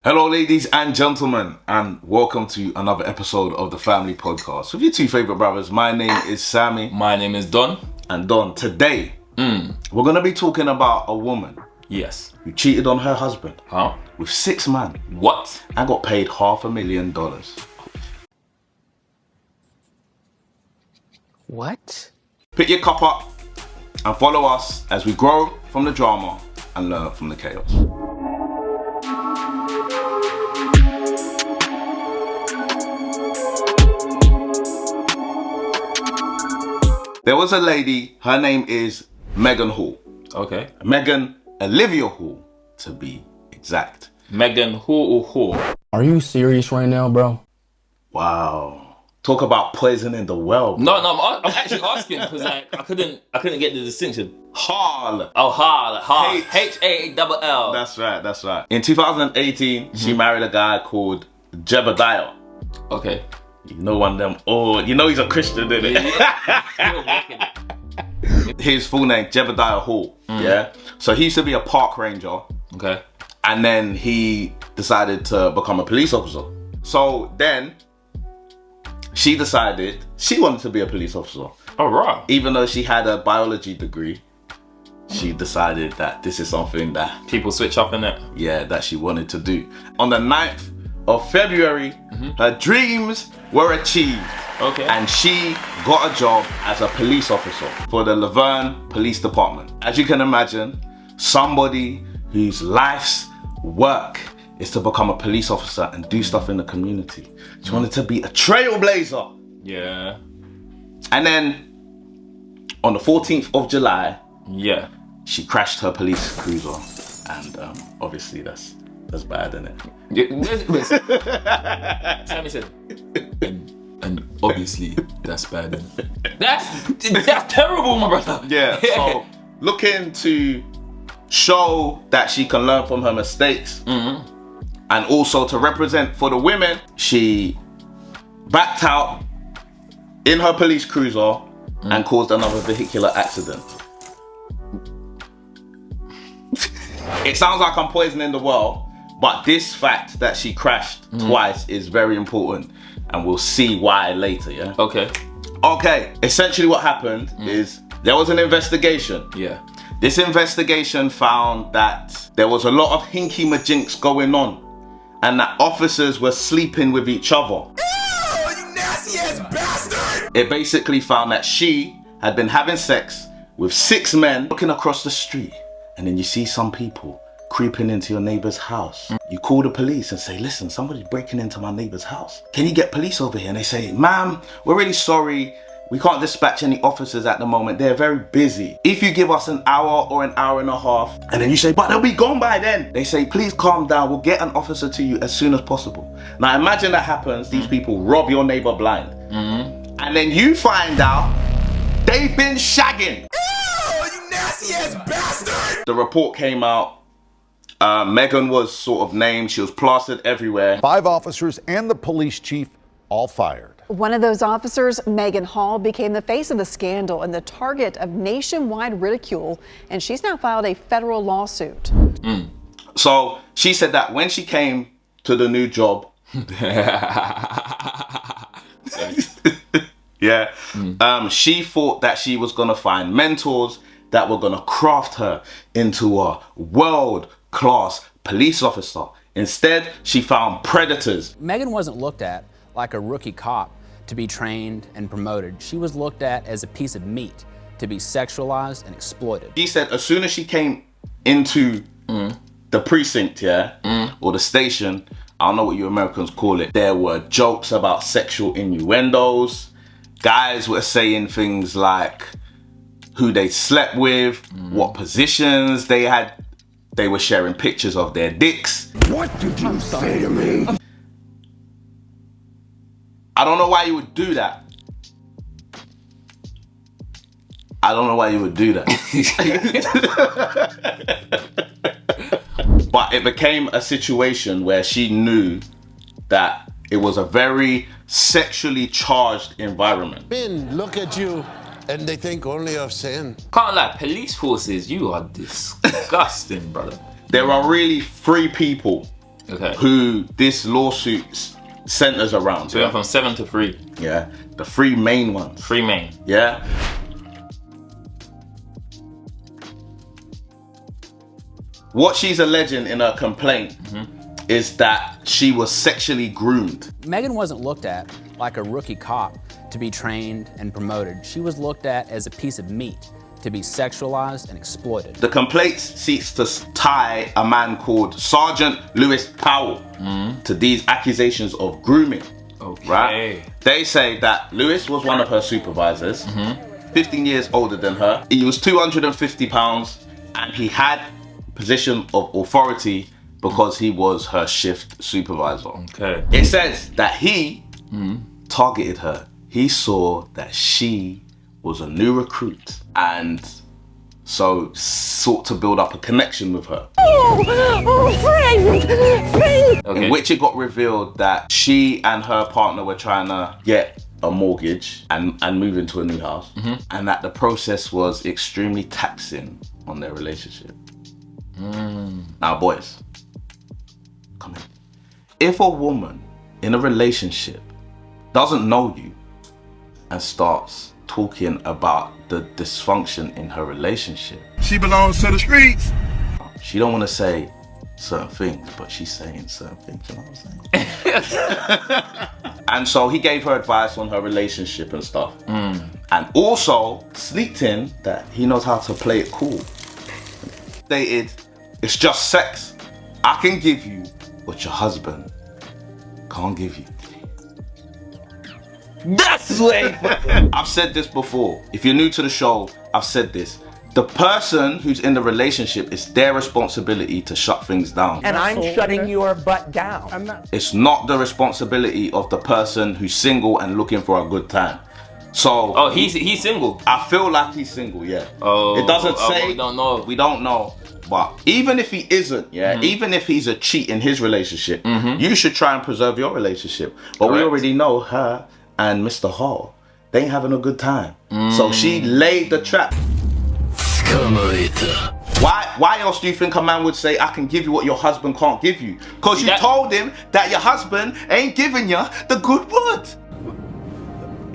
Hello ladies and gentlemen, and welcome to another episode of the Family Podcast with your two favourite brothers. My name is Sammy. My name is Don. And Don, today we're going to be talking about a woman Yes. who cheated on her husband Huh? with 6 men What? and got paid $500,000. What? Pick your cup up and follow us as we grow from the drama and learn from the chaos. There was a lady, her name is Maegan Hall. Okay. Maegan Olivia Hall, to be exact. Maegan Hall. Are you serious right now, bro? Wow. Talk about poisoning the well. No, I'm actually asking because I couldn't get the distinction. Hall. Oh, Hall. H- H-A-double-L. That's right. In 2018, she married a guy called Jebediah. Okay. You know one of them. Oh, you know he's a Christian, didn't he? His full name, Jebediah Hall. Yeah. So he used to be a park ranger. Okay. And then he decided to become a police officer. So then she decided she wanted to be a police officer. All right. Even though she had a biology degree, she decided that this is something that, People switch up in it. yeah, that she wanted to do. On the 9th of February, her dreams were achieved. Okay. And she got a job as a police officer for the Lavergne Police Department. As you can imagine, somebody whose life's work is to become a police officer and do stuff in the community. She wanted to be a trailblazer. Yeah. And then on the 14th of July, Yeah. she crashed her police cruiser. And obviously that's bad, isn't it? Listen. Sammy said, and obviously that's bad. That's terrible, my brother. Yeah, so looking to show that she can learn from her mistakes and also to represent for the women, she backed out in her police cruiser and caused another vehicular accident. It sounds like I'm poisoning the well, but this fact that she crashed twice is very important, and we'll see why later, yeah? Okay. Okay, essentially what happened is there was an investigation. Yeah. This investigation found that there was a lot of hinky majinks going on and that officers were sleeping with each other. Oh, you nasty ass bastard! It basically found that she had been having sex with 6 men looking across the street, and then you see some people creeping into your neighbor's house. You call the police and say, listen, somebody's breaking into my neighbor's house. Can you get police over here? And they say, ma'am, we're really sorry. We can't dispatch any officers at the moment. They're very busy. If you give us an hour or an hour and a half, and then you say, but they'll be gone by then. They say, please calm down. We'll get an officer to you as soon as possible. Now imagine that happens. These people rob your neighbor blind. And then you find out they've been shagging. Oh, you nasty ass bastard! The report came out. Maegan was sort of named. She was plastered everywhere. 5 officers and the police chief all fired. One of those officers, Maegan Hall, became the face of the scandal and the target of nationwide ridicule, and she's now filed a federal lawsuit. So she said that when she came to the new job, she thought that she was gonna find mentors that were gonna craft her into a world-class police officer. Instead, she found predators. Maegan wasn't looked at like a rookie cop to be trained and promoted. She was looked at as a piece of meat to be sexualized and exploited. She said as soon as she came into the precinct, or the station, I don't know what you Americans call it, there were jokes about sexual innuendos. Guys were saying things like who they slept with, what positions they had. They were sharing pictures of their dicks. What did you say to me? I don't know why you would do that. I don't know why you would do that. But it became a situation where she knew that it was a very sexually charged environment. Men look at you and they think only of sin. Can't lie, police forces, you are disgusting, brother. There are really 3 people Okay. who this lawsuit centers around. So we went from 7 to 3. Yeah, the 3 main ones. 3 main. Yeah. What she's alleging in her complaint is that she was sexually groomed. Maegan wasn't looked at like a rookie cop to be trained and promoted. She was looked at as a piece of meat to be sexualized and exploited. The complaint seeks to tie a man called Sergeant Lewis Powell to these accusations of grooming. Okay. Right? They say that Lewis was one of her supervisors, 15 years older than her. He was 250 pounds and he had position of authority because he was her shift supervisor. Okay. It says that he targeted her. He saw that she was a new recruit and so sought to build up a connection with her. Okay. In which it got revealed that she and her partner were trying to get a mortgage and move into a new house, and that the process was extremely taxing on their relationship. Now boys, come in. If a woman in a relationship doesn't know you and starts talking about the dysfunction in her relationship, She belongs to the streets. she don't want to say certain things, but she's saying certain things, you know what I'm saying? And so he gave her advice on her relationship and stuff. And also sneaked in that he knows how to play it cool. Stated, it's just sex. I can give you what your husband can't give you. That's way. I've said this before. If you're new to the show, I've said this. The person who's in the relationship, it's their responsibility to shut things down. And I'm shutting your butt down. It's not the responsibility of the person who's single and looking for a good time. So Oh, he's single. I feel like he's single, yeah. Oh, it doesn't say. we don't know. We don't know. But even if he isn't, yeah, even if he's a cheat in his relationship, you should try and preserve your relationship. But we Correct. already know her and Mr. Hall, they ain't having a good time. So she laid the trap. Why else do you think a man would say, I can give you what your husband can't give you? Because you told him that your husband ain't giving you the good word.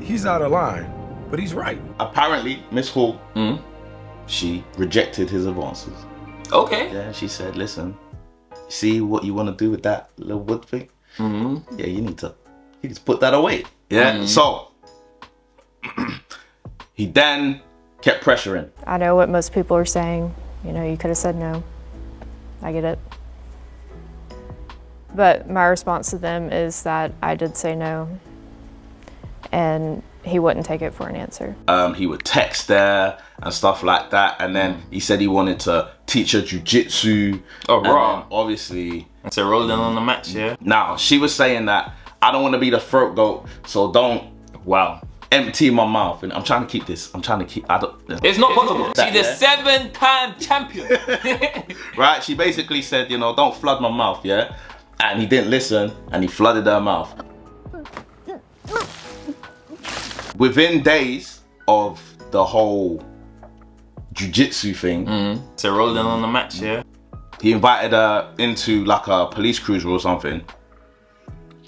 He's out of line, but he's right. Apparently, Miss Hall, she rejected his advances. Okay. Yeah, she said, listen, see what you want to do with that little wood thing? Yeah, you need to put that away. Yeah, so he then kept pressuring. I know what most people are saying. You know, you could have said no. I get it. But my response to them is that I did say no, and he wouldn't take it for an answer. He would text her and stuff like that, and then he said he wanted to teach her jujitsu. Oh, and raw. then obviously. It's a rolling on the match, yeah. Now, she was saying that I don't want to be the throat goat, so don't empty my mouth. And I'm trying to keep this. It's not possible. She's a 7-time champion. Right? She basically said, you know, don't flood my mouth, yeah? And he didn't listen, and he flooded her mouth. Within days of the whole jiu-jitsu thing, it's a rolling on the match, yeah. He invited her into like a police cruiser or something.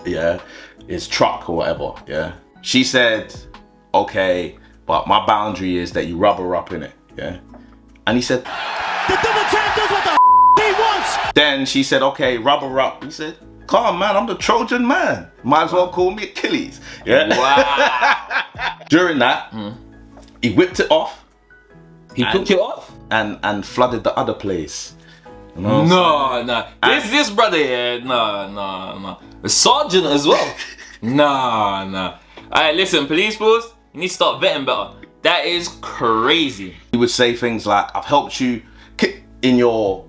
Yeah, his truck or whatever, yeah. She said, okay, but my boundary is that you rub her up in it, yeah. And he said, the double champ does what the he wants. Then she said, okay, rub her up. He said, come on, man, I'm the Trojan man. Might as well call me Achilles. Yeah. Wow. During that, he whipped it off. He took it off? And flooded the other place. You know what I'm saying? No. This brother here, no. The sergeant as well. No. Alright, listen, police force, you need to start vetting better. That is crazy. He would say things like, I've helped you in your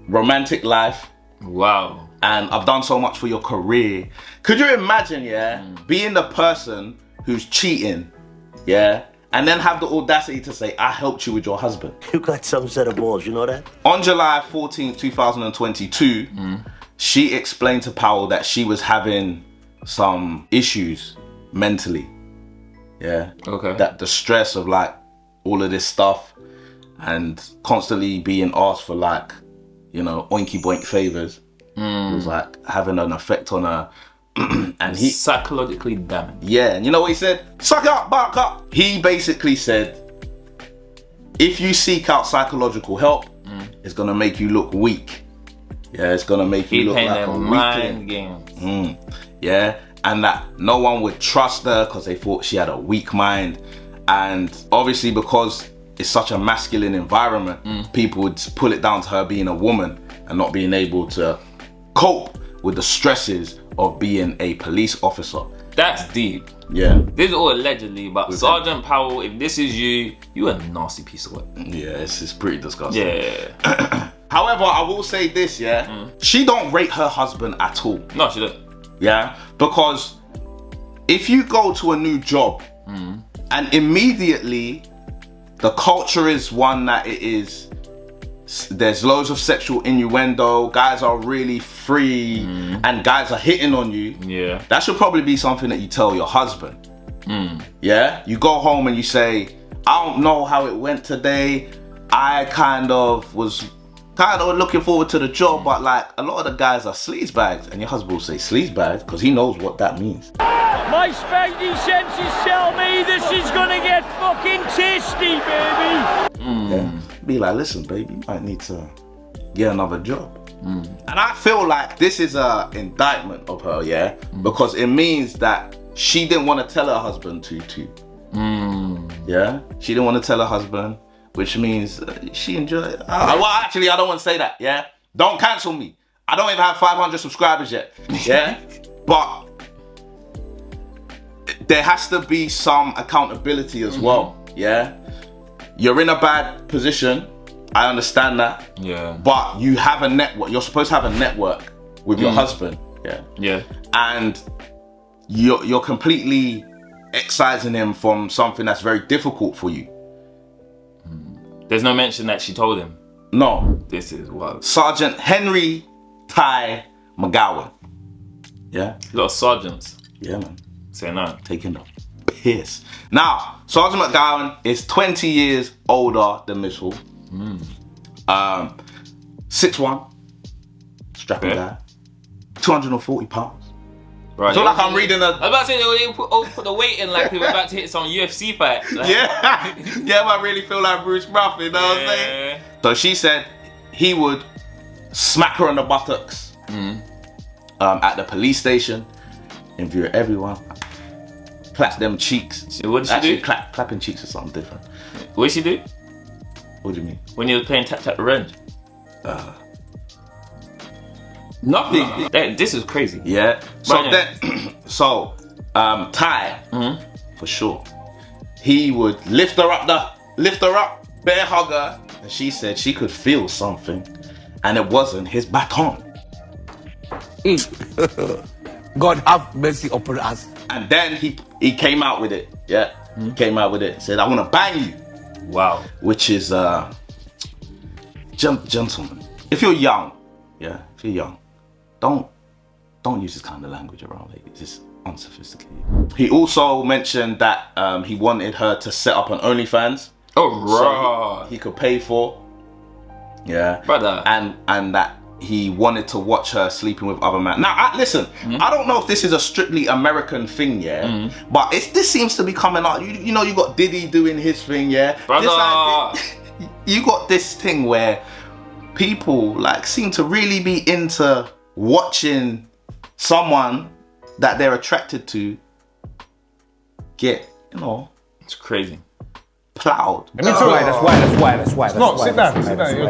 romantic life. Wow. And I've done so much for your career. Could you imagine, being the person who's cheating, and then have the audacity to say, I helped you with your husband. You got some set of balls, you know that? On July 14, 2022, she explained to Powell that she was having some issues mentally. Yeah. Okay. That the stress of like all of this stuff and constantly being asked for like, you know, oinky boink favors. It was like having an effect on her. And he psychologically damaged. Yeah, and you know what he said? Suck up, bark up. He basically said, if you seek out psychological help, it's gonna make you look weak. Yeah, it's gonna make you look like a mind weakling. games. Yeah, and that no one would trust her because they thought she had a weak mind. And obviously because it's such a masculine environment, people would pull it down to her being a woman and not being able to cope with the stresses of being a police officer. That's deep. Yeah. This is all allegedly, but Sergeant Powell, if this is you a nasty piece of work. Yeah, it's pretty disgusting. Yeah. However, I will say this, she don't rate her husband at all. No, she don't. Yeah, because if you go to a new job and immediately the culture is one that it is, there's loads of sexual innuendo, guys are really free and guys are hitting on you, that should probably be something that you tell your husband. Yeah, you go home and you say, I don't know how it went today, I kind of was looking forward to the job, but like a lot of the guys are sleazebags, and your husband will say sleazebags because he knows what that means. My spidey senses tell me this is gonna get fucking tasty, baby. Yeah. Be like, listen, baby, you might need to get another job. And I feel like this is a indictment of her, because it means that she didn't want to tell her husband to. Yeah, she didn't want to tell her husband, which means she enjoyed it. Well, actually, I don't want to say that, Don't cancel me. I don't even have 500 subscribers yet, But there has to be some accountability as well, You're in a bad position, I understand that. Yeah. But you have a network, you're supposed to have a network with your husband, Yeah. And you're completely excising him from something that's very difficult for you. There's no mention that she told him. No. This is wild. Sergeant Henry Ty McGowan. Yeah? A lot of sergeants. Yeah, man. Say no. Taking the piss. Now, Sergeant McGowan is 20 years older than Miss Hall. 6'1", strapping guy, 240 pounds. Right. I feel like I'm reading a... I was about to say they put the weight in like we were about to hit some UFC fight. Like... Yeah, I really feel like Bruce Ruff, you know what I'm saying? So she said he would smack her on the buttocks at the police station, in view of everyone. Clap them cheeks. What did she do? Clapping cheeks is something different. What did she do? What do you mean? When you were playing Tap Tap Revenge? Nothing. This is crazy. Yeah. So Ty, for sure, he would lift her up, bear hug her, and she said she could feel something, and it wasn't his baton. God have mercy upon us. And then he came out with it. Yeah, came out with it. Said, "I want to bang you." Wow. Which is gentlemen. If you're young, if you're young, don't use this kind of language around ladies. It's unsophisticated. He also mentioned that he wanted her to set up an OnlyFans. Oh, right. So he could pay for. Yeah. Brother. And that he wanted to watch her sleeping with other men. Now, listen, I don't know if this is a strictly American thing, but this seems to be coming out. You know, you got Diddy doing his thing, Brother. You got this thing where people like seem to really be into watching someone that they're attracted to get, it's crazy. Plowed. That's why. No, sit down.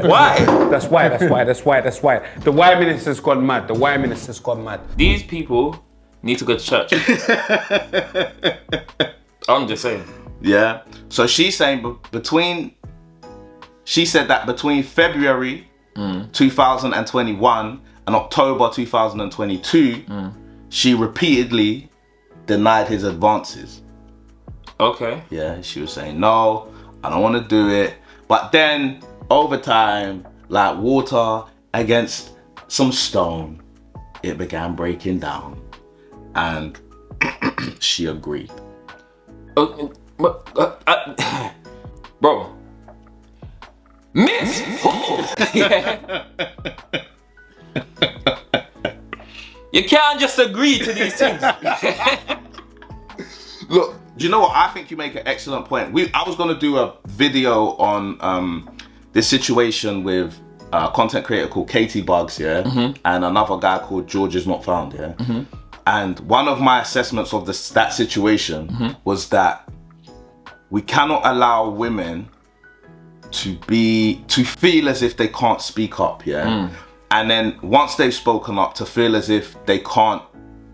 Why? That's why. The Y minister's gone mad. These people need to go to church. I'm just saying. Yeah. So she's saying she said that between February 2021 and October 2022, she repeatedly denied his advances. Okay. Yeah, she was saying, no, I don't want to do it. But then, over time, like water against some stone, it began breaking down. And she agreed. Bro. Miss. You can't just agree to these things. Look, do you know what? I think you make an excellent point. I was gonna do a video on this situation with a content creator called Katie Bugs, yeah, and another guy called George Is Not Found, yeah. And one of my assessments of that situation was that we cannot allow women to feel as if they can't speak up, yeah. And then once they've spoken up, to feel as if they can't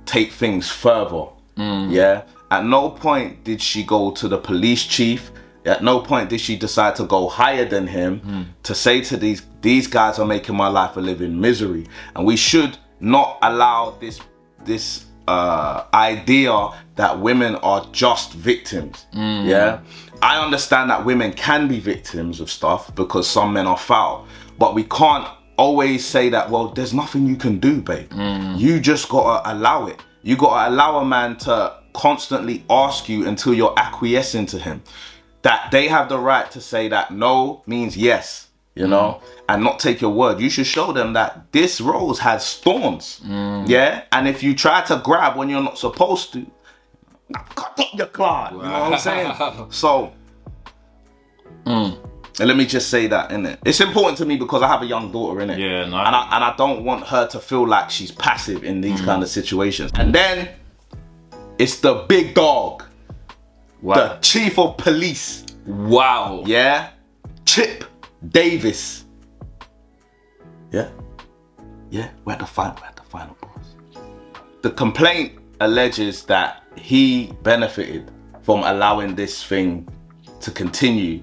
take things further, yeah. At no point did she go to the police chief. At no point did she decide to go higher than him to say to these guys are making my life a living misery. And we should not allow this idea that women are just victims. Yeah, I understand that women can be victims of stuff because some men are foul, but we can't always say that, well, there's nothing you can do, babe. You just gotta allow it. You gotta allow a man to constantly ask you until you're acquiescing to him, that they have the right to say that no means yes, you know, and not take your word. You should show them that this rose has thorns, yeah, and if you try to grab when you're not supposed to, cut up your claw. You know what I'm saying? So and let me just say that, innit? It's important to me because I have a young daughter, innit? Yeah, no. And I don't want her to feel like she's passive in these kind of situations. And then it's the big dog, the chief of police. Wow. Yeah, Chip Davis. Yeah, we're the final boss. The complaint alleges that he benefited from allowing this thing to continue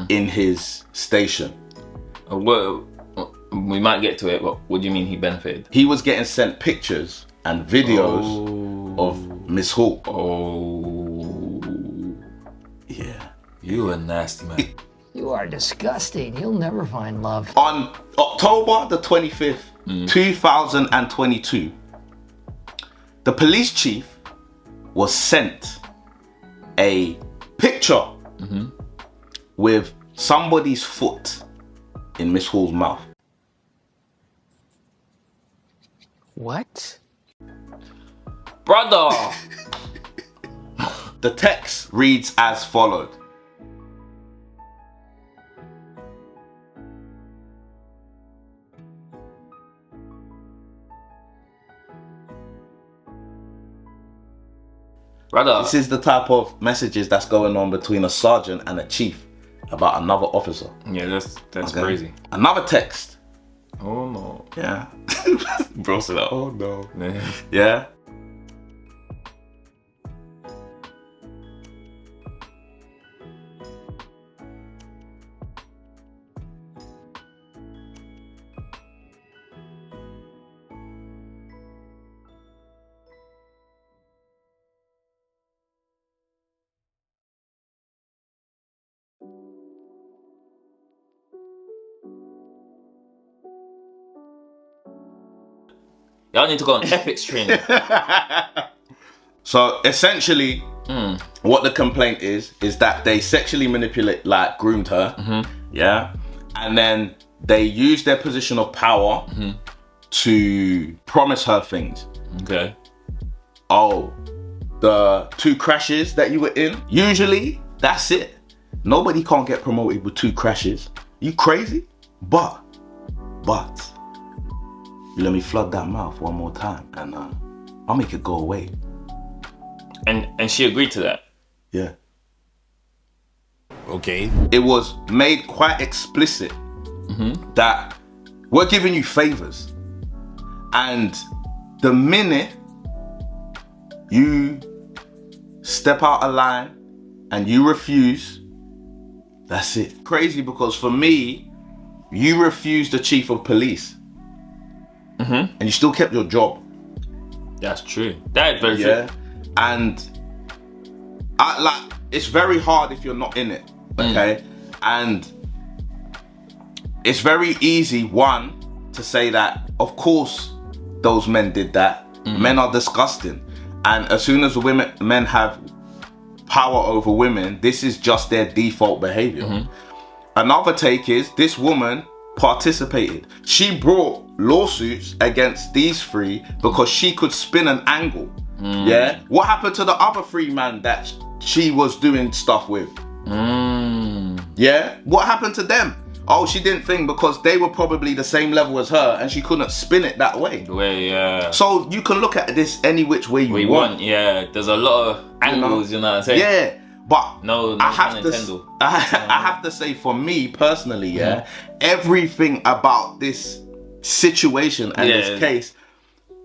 in his station. Well, we might get to it, but what do you mean he benefited? He was getting sent pictures and videos of Miss Hall. Yeah. You a nasty man. You are disgusting. You'll never find love. On October the 25th, 2022, the police chief was sent a picture with somebody's foot in Miss Hall's mouth. What? Brother! The text reads as followed. Brother. This is the type of messages that's going on between a sergeant and a chief about another officer. Yeah, that's crazy. Another text. Oh no. Yeah. Bro said, oh no. Yeah. Yeah. Y'all need to go on ethics training. So essentially, what the complaint is that they sexually manipulate, like groomed her, yeah, and then they use their position of power to promise her things. Okay. Oh, the 2 crashes that you were in, usually that's it. Nobody can't get promoted with 2 crashes. You crazy? But let me flood that mouth one more time and I'll make it go away. And she agreed to that? Yeah. Okay. It was made quite explicit that we're giving you favors. And the minute you step out of line and you refuse, that's it. Crazy, because for me, you refused the chief of police. And you still kept your job. That's true. That is very true. And it's very hard if you're not in it, okay? And it's very easy, one, to say that, of course, those men did that. Men are disgusting. And as soon as men have power over women, this is just their default behavior. Another take is, this woman participated. She brought lawsuits against these 3 because she could spin an angle. Yeah. What happened to the other 3 men that she was doing stuff with? Yeah. What happened to them? Oh, she didn't think because they were probably the same level as her and she couldn't spin it that way. Yeah. So you can look at this any which way you want. Yeah. There's a lot of angles, you know what I'm saying? Yeah. But no I have to say, for me personally, everything about this situation and this case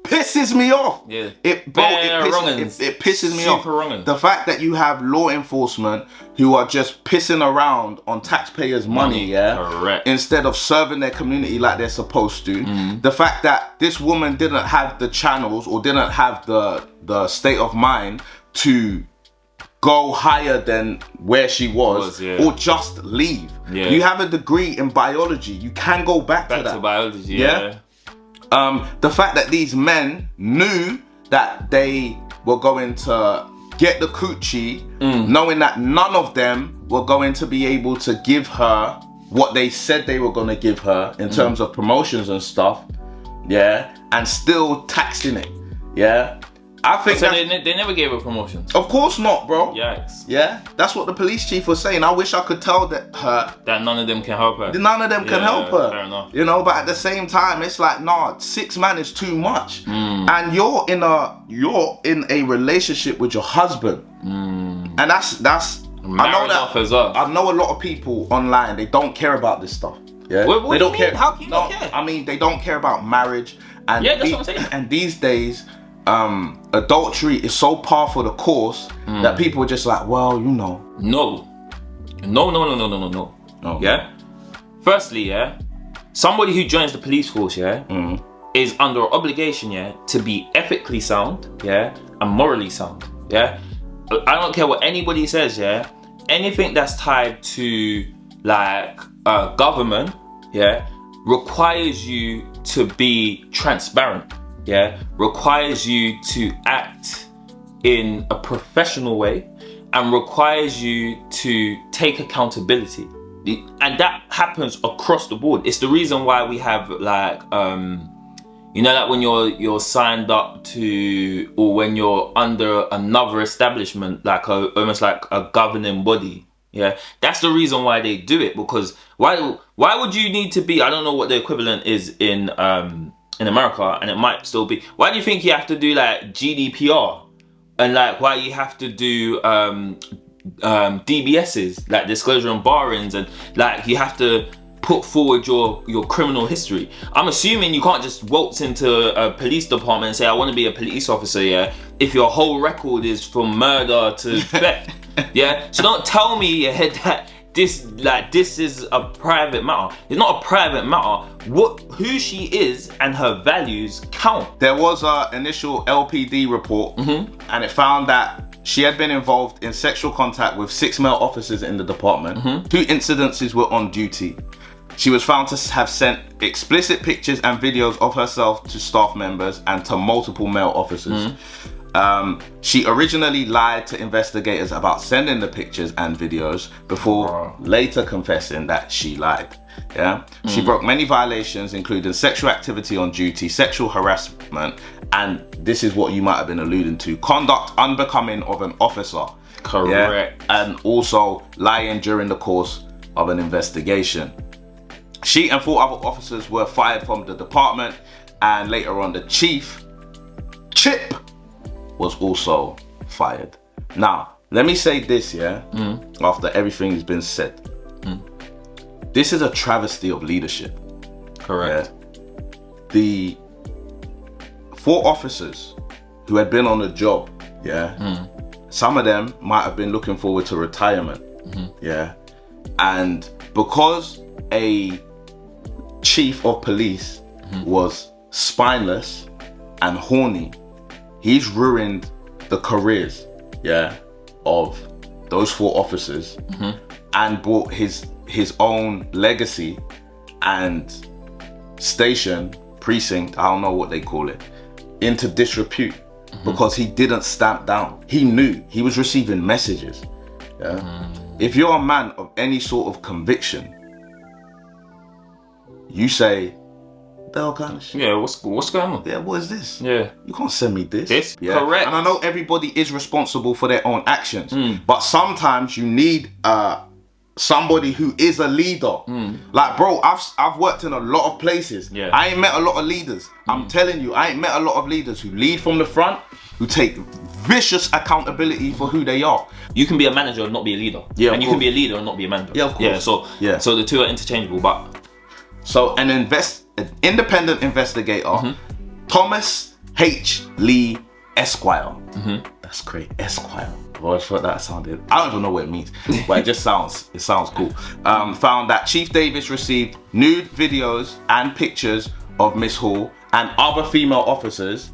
pisses me off. Yeah. It pisses me off. Wronging. The fact that you have law enforcement who are just pissing around on taxpayers' money, Correct. instead of serving their community like they're supposed to. The fact that this woman didn't have the channels or didn't have the state of mind to go higher than where she was or just leave. Yeah. You have a degree in biology. You can go back to that. To biology, The fact that these men knew that they were going to get the coochie, knowing that none of them were going to be able to give her what they said they were going to give her in terms of promotions and stuff, and still taxing it, I think they never gave her promotions. Of course not, bro. Yikes. Yeah, that's what the police chief was saying. I wish I could tell that none of them can help her. None of them can help her. Fair enough. You know, but at the same time, it's like, nah, 6 man is too much. And you're in a relationship with your husband, and that's. I know that as well. I know a lot of people online. They don't care about this stuff. Yeah, what they don't care. How can you not care? I mean, they don't care about marriage. And that's what I'm saying. And these days, adultery is so par for the course that people are just like, well, you know. No. Yeah? Firstly, somebody who joins the police force, is under obligation, to be ethically sound, and morally sound, I don't care what anybody says, anything that's tied to, like, government, requires you to be transparent. Requires you to act in a professional way and requires you to take accountability. And that happens across the board. It's the reason why we have, like, you know, like when you're signed up to, or when you're under another establishment, like almost like a governing body. That's the reason why they do it, because why would you need to be, I don't know what the equivalent is in America, and it might still be. Why do you think you have to do like GDPR, and like why you have to do DBSs, like disclosure and barrings, and like you have to put forward your criminal history? I'm assuming you can't just waltz into a police department and say, I want to be a police officer, if your whole record is from murder to theft. So don't tell me that this is a private matter. It's not a private matter. Who she is and her values count. There was an initial LPD report, and it found that she had been involved in sexual contact with 6 male officers in the department. 2 incidences were on duty. She was found to have sent explicit pictures and videos of herself to staff members and to multiple male officers. She originally lied to investigators about sending the pictures and videos before later confessing that she lied. She broke many violations, including sexual activity on duty, sexual harassment, and this is what you might have been alluding to, conduct unbecoming of an officer. Correct. And also lying during the course of an investigation. She and 4 other officers were fired from the department, and later on the chief, Chip, was also fired. Now, let me say this, after everything's been said. This is a travesty of leadership. Correct. The 4 officers who had been on the job, some of them might have been looking forward to retirement, and because a chief of police was spineless and horny, he's ruined the careers, of those 4 officers, and brought his own legacy and station, precinct, I don't know what they call it, into disrepute, because he didn't stamp down. He knew he was receiving messages. If you're a man of any sort of conviction, you say, the hell kind of shit? Yeah, what's going on? Yeah, what is this? Yeah. You can't send me this. This? Yeah. Correct. And I know everybody is responsible for their own actions, but sometimes you need somebody who is a leader. Like, bro, I've worked in a lot of places. Yeah. I ain't met a lot of leaders. I'm telling you, I ain't met a lot of leaders who lead from the front, who take vicious accountability for who they are. You can be a manager and not be a leader. Yeah, and you can be a leader and not be a manager. Yeah, of course. So the two are interchangeable, but... So an independent investigator, Thomas H. Lee Esquire. That's great, Esquire. I've always thought that sounded, I don't even know what it means, but it sounds cool. Found that Chief Davis received nude videos and pictures of Miss Hall and other female officers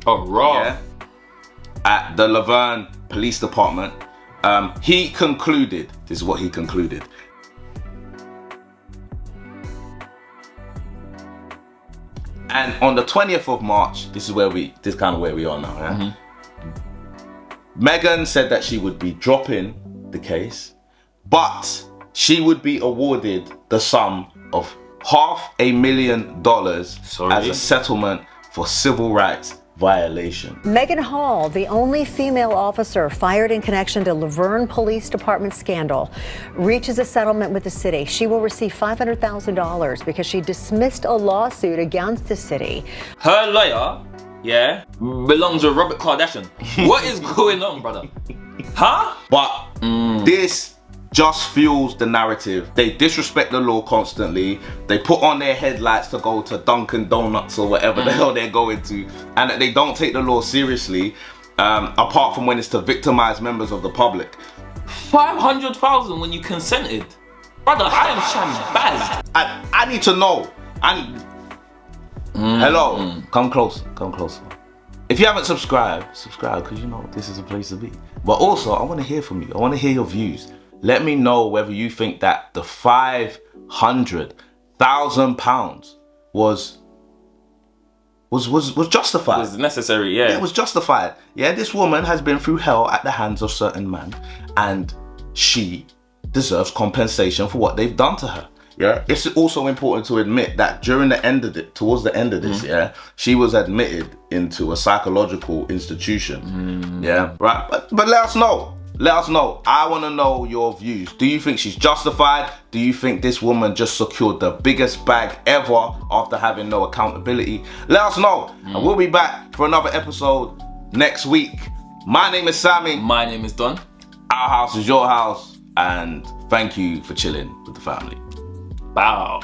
at the Lavergne Police Department. He concluded, this is what he concluded. And on the 20th of March, this is kind of where we are now, yeah? Maegan said that she would be dropping the case, but she would be awarded the sum of $500,000 as a settlement for civil rights violation. Maegan Hall, the only female officer fired in connection to Lavergne Police Department scandal, reaches a settlement with the city. She will receive $500,000 because she dismissed a lawsuit against the city. Her lawyer, belongs with Robert Kardashian. What is going on, brother? Huh? But this just fuels the narrative. They disrespect the law constantly. They put on their headlights to go to Dunkin' Donuts or whatever the hell they're going to, and that they don't take the law seriously, apart from when it's to victimize members of the public. 500,000 when you consented, brother. I am shambazed. I need to know. And hello, come closer. If you haven't subscribed, subscribe, because you know this is a place to be. But also, I want to hear from you. I want to hear your views. Let me know whether you think that the £500,000 was justified. Was necessary, yeah. It was justified. Yeah, this woman has been through hell at the hands of certain men, and she deserves compensation for what they've done to her. Yeah, it's also important to admit that towards the end of this, she was admitted into a psychological institution. Yeah, right. But let us know. Let us know. I want to know your views. Do you think she's justified? Do you think this woman just secured the biggest bag ever after having no accountability? Let us know. And we'll be back for another episode next week. My name is Sammy. My name is Don. Our house is your house. And thank you for chilling with the family. Bow.